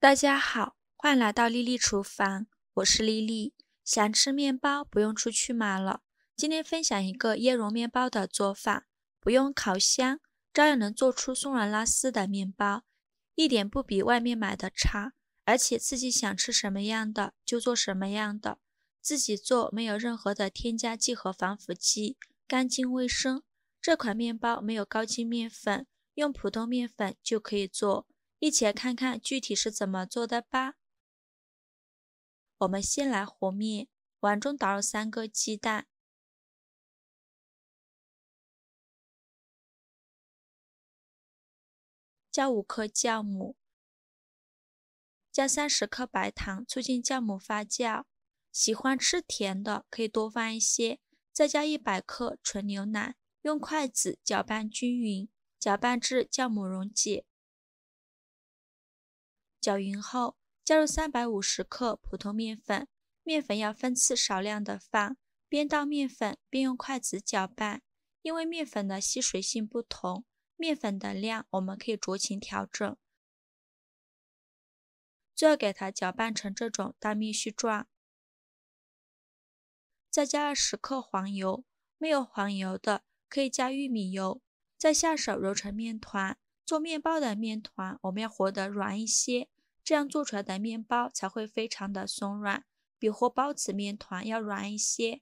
大家好，欢迎来到丽丽厨房，我是丽丽。想吃面包不用出去买了。今天分享一个椰蓉面包的做法，不用烤箱，照样能做出松软拉丝的面包，一点不比外面买的差。而且自己想吃什么样的就做什么样的，自己做没有任何的添加剂和防腐剂，干净卫生。这款面包没有高筋面粉，用普通面粉就可以做。一起来看看具体是怎么做的吧。我们先来和面，碗中倒入3个鸡蛋，加5克酵母，加30克白糖，促进酵母发酵。喜欢吃甜的可以多放一些，再加100克纯牛奶，用筷子搅拌均匀，搅拌至酵母溶解。搅匀后，加入350克普通面粉，面粉要分次少量的放，边倒面粉边用筷子搅拌。因为面粉的吸水性不同，面粉的量我们可以酌情调整。最后给它搅拌成这种大面絮状。再加20克黄油，没有黄油的可以加玉米油。再下手揉成面团。做面包的面团我们要和得软一些，这样做出来的面包才会非常的松软，比和包子面团要软一些。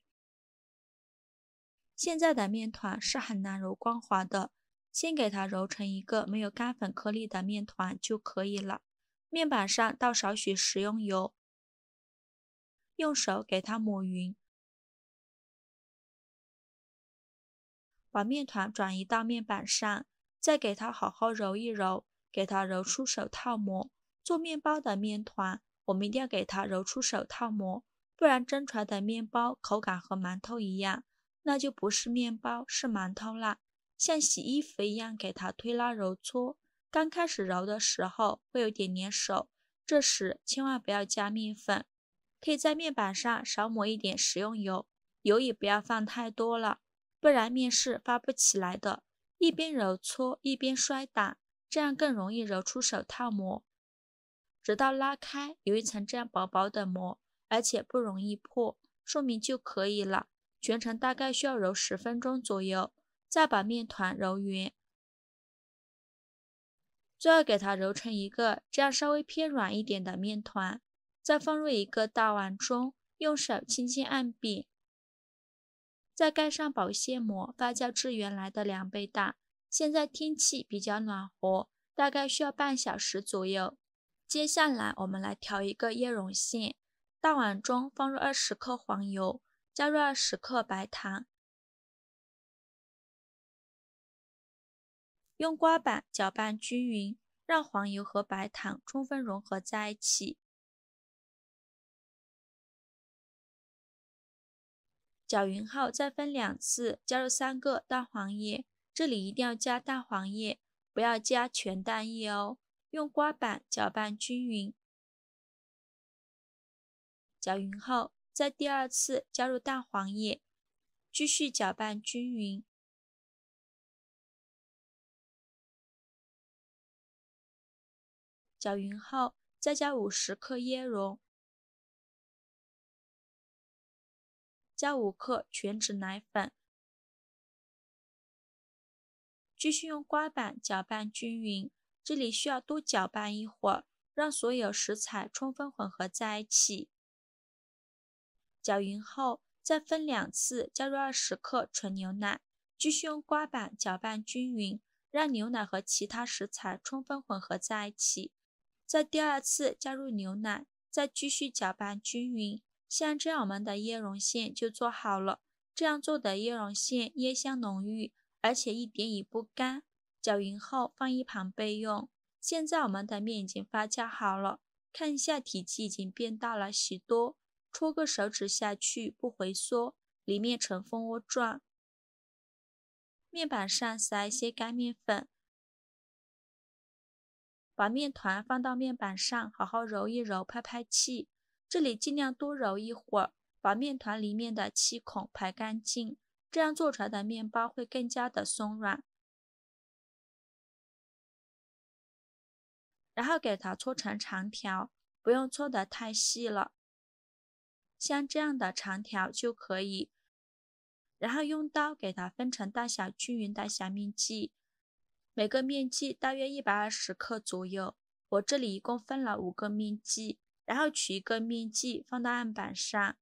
现在的面团是很难揉光滑的，先给它揉成一个没有干粉颗粒的面团就可以了。面板上倒少许食用油，用手给它抹匀，把面团转移到面板上，再给它好好揉一揉，给它揉出手套膜。做面包的面团，我们一定要给它揉出手套膜，不然蒸出来的面包口感和馒头一样，那就不是面包，是馒头啦。像洗衣服一样给它推拉揉搓，刚开始揉的时候会有点粘手，这时千万不要加面粉，可以在面板上少抹一点食用油，油也不要放太多了，不然面是发不起来的。一边揉搓一边摔打，这样更容易揉出手套膜。直到拉开有一层这样薄薄的膜，而且不容易破，说明就可以了。全程大概需要揉10分钟左右，再把面团揉圆，最后给它揉成一个这样稍微偏软一点的面团，再放入一个大碗中，用手轻轻按扁，再盖上保鲜膜，发酵至原来的2倍大。现在天气比较暖和，大概需要半小时左右。接下来我们来调一个椰蓉馅，大碗中放入20克黄油，加入20克白糖，用刮板搅拌均匀，让黄油和白糖充分融合在一起。搅匀后再分2次，加入3个蛋黄液，这里一定要加蛋黄液，不要加全蛋液哦。用刮板搅拌均匀。搅匀后，在第2次加入蛋黄液，继续搅拌均匀。搅匀后，再加50克椰蓉，加5克全脂奶粉，继续用刮板搅拌均匀。这里需要多搅拌一会儿，让所有食材充分混合在一起。搅匀后，再分2次加入20克纯牛奶，继续用刮板搅拌均匀，让牛奶和其他食材充分混合在一起。在第2次加入牛奶，再继续搅拌均匀。像这样我们的椰蓉馅就做好了。这样做的椰蓉馅椰香浓郁，而且一点也不干。搅匀后放一旁备用。现在我们的面已经发酵好了，看一下体积已经变大了许多。戳个手指下去不回缩，里面呈蜂窝状。面板上撒一些干面粉，把面团放到面板上，好好揉一揉，拍拍气。这里尽量多揉一会儿，把面团里面的气孔排干净，这样做出来的面包会更加的松软。然后给它搓成长条，不用搓得太细了，像这样的长条就可以。然后用刀给它分成大小均匀的小面剂，每个面剂大约120克左右。我这里一共分了5个面剂，然后取一个面剂放到案板上，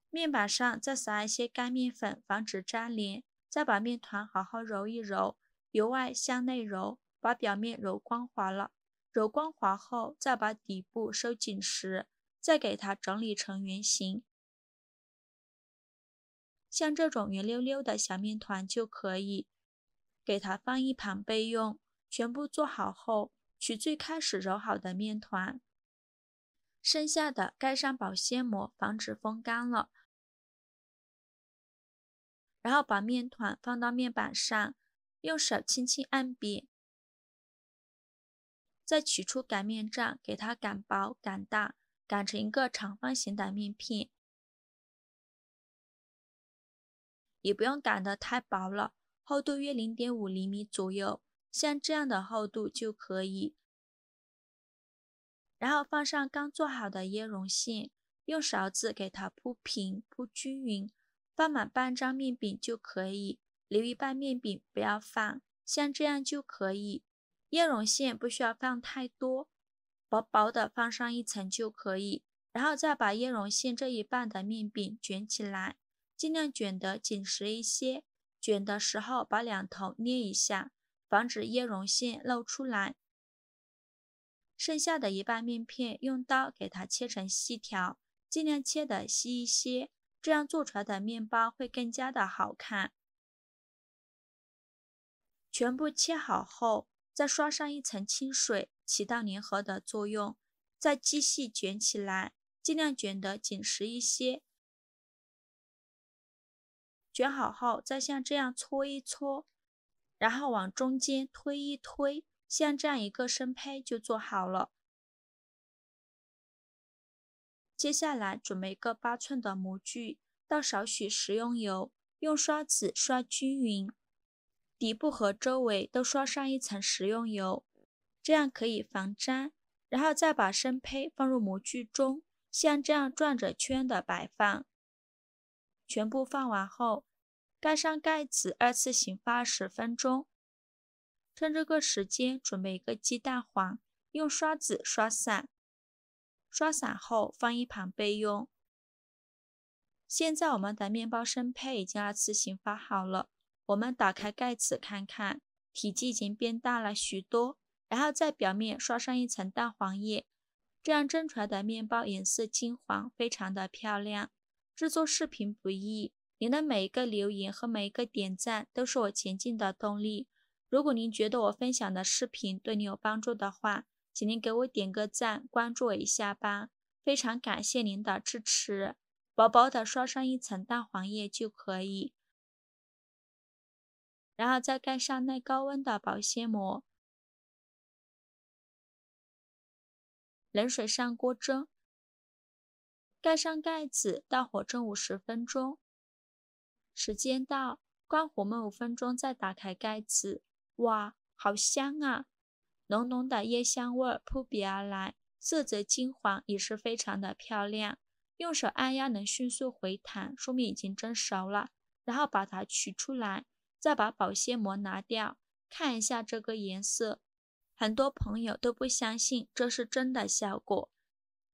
面板上再撒一些干面粉，防止粘连，再把面团好好揉一揉，由外向内揉，把表面揉光滑了。揉光滑后，再把底部收紧实，再给它整理成圆形。像这种圆溜溜的小面团就可以，给它放一旁备用。全部做好后，取最开始揉好的面团，剩下的盖上保鲜膜，防止风干了。然后把面团放到面板上，用手轻轻按扁，再取出擀面杖，给它擀薄、擀大，擀成一个长方形的面片，也不用擀得太薄了，厚度约0.5厘米左右，像这样的厚度就可以。然后放上刚做好的椰蓉馅，用勺子给它铺平、铺均匀，放满半张面饼就可以，留一半面饼不要放，像这样就可以。椰蓉馅不需要放太多，薄薄的放上一层就可以，然后再把椰蓉馅这一半的面饼卷起来，尽量卷得紧实一些，卷的时候把两头捏一下，防止椰蓉馅露出来。剩下的一半面片用刀给它切成细条，尽量切得细一些，这样做出来的面包会更加的好看。全部切好后，再刷上一层清水，起到粘合的作用，再继续卷起来，尽量卷得紧实一些。卷好后，再像这样搓一搓，然后往中间推一推，像这样一个生胚就做好了。接下来准备一个8寸的模具，倒少许食用油，用刷子刷均匀，底部和周围都刷上一层食用油，这样可以防粘。然后再把生胚放入模具中，像这样转着圈的摆放。全部放完后，盖上盖子，2次醒发10分钟。趁这个时间准备一个鸡蛋黄，用刷子刷散。刷散后放一旁备用。现在我们的面包生胚已经2次醒发好了，我们打开盖子看看，体积已经变大了许多。然后在表面刷上一层蛋黄液，这样蒸出来的面包颜色金黄，非常的漂亮。制作视频不易，您的每一个留言和每一个点赞都是我前进的动力。如果您觉得我分享的视频对你有帮助的话，请您给我点个赞，关注我一下吧，非常感谢您的支持。薄薄的刷上一层蛋黄液就可以，然后再盖上耐高温的保鲜膜。冷水上锅蒸，盖上盖子，大火蒸50分钟。时间到，关火焖5分钟，再打开盖子。哇，好香啊！浓浓的椰香味扑鼻而来，色泽金黄，也是非常的漂亮。用手按压能迅速回弹，说明已经蒸熟了。然后把它取出来，再把保鲜膜拿掉，看一下这个颜色。很多朋友都不相信这是真的效果。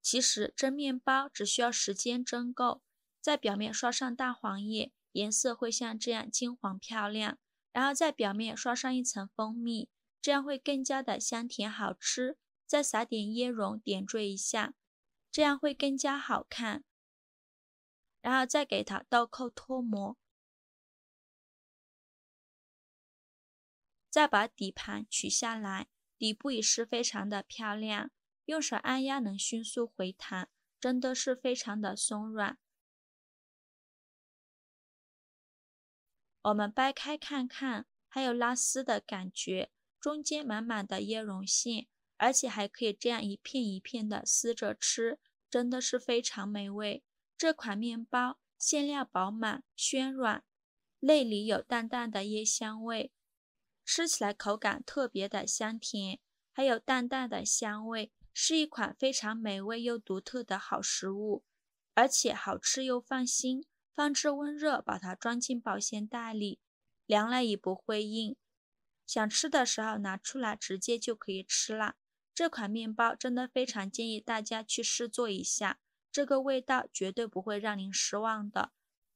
其实蒸面包只需要时间蒸够，在表面刷上蛋黄液，颜色会像这样金黄漂亮。然后在表面刷上一层蜂蜜，这样会更加的香甜好吃。再撒点椰蓉点缀一下，这样会更加好看。然后再给它倒扣脱模，再把底盘取下来，底部也是非常的漂亮。用手按压能迅速回弹，真的是非常的松软。我们掰开看看，还有拉丝的感觉，中间满满的椰蓉馅，而且还可以这样一片一片的撕着吃，真的是非常美味。这款面包馅料饱满暄软，内里有淡淡的椰香味，吃起来口感特别的香甜，还有淡淡的香味，是一款非常美味又独特的好食物，而且好吃又放心。放置温热，把它装进保鲜袋里，凉了也不会硬。想吃的时候拿出来直接就可以吃了。这款面包真的非常建议大家去试做一下，这个味道绝对不会让您失望的，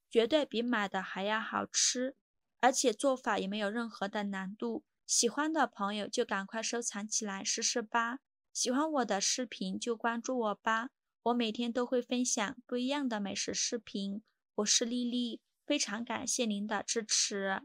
绝对比买的还要好吃，而且做法也没有任何的难度。喜欢的朋友就赶快收藏起来试试吧。喜欢我的视频就关注我吧，我每天都会分享不一样的美食视频。我是丽丽，非常感谢您的支持。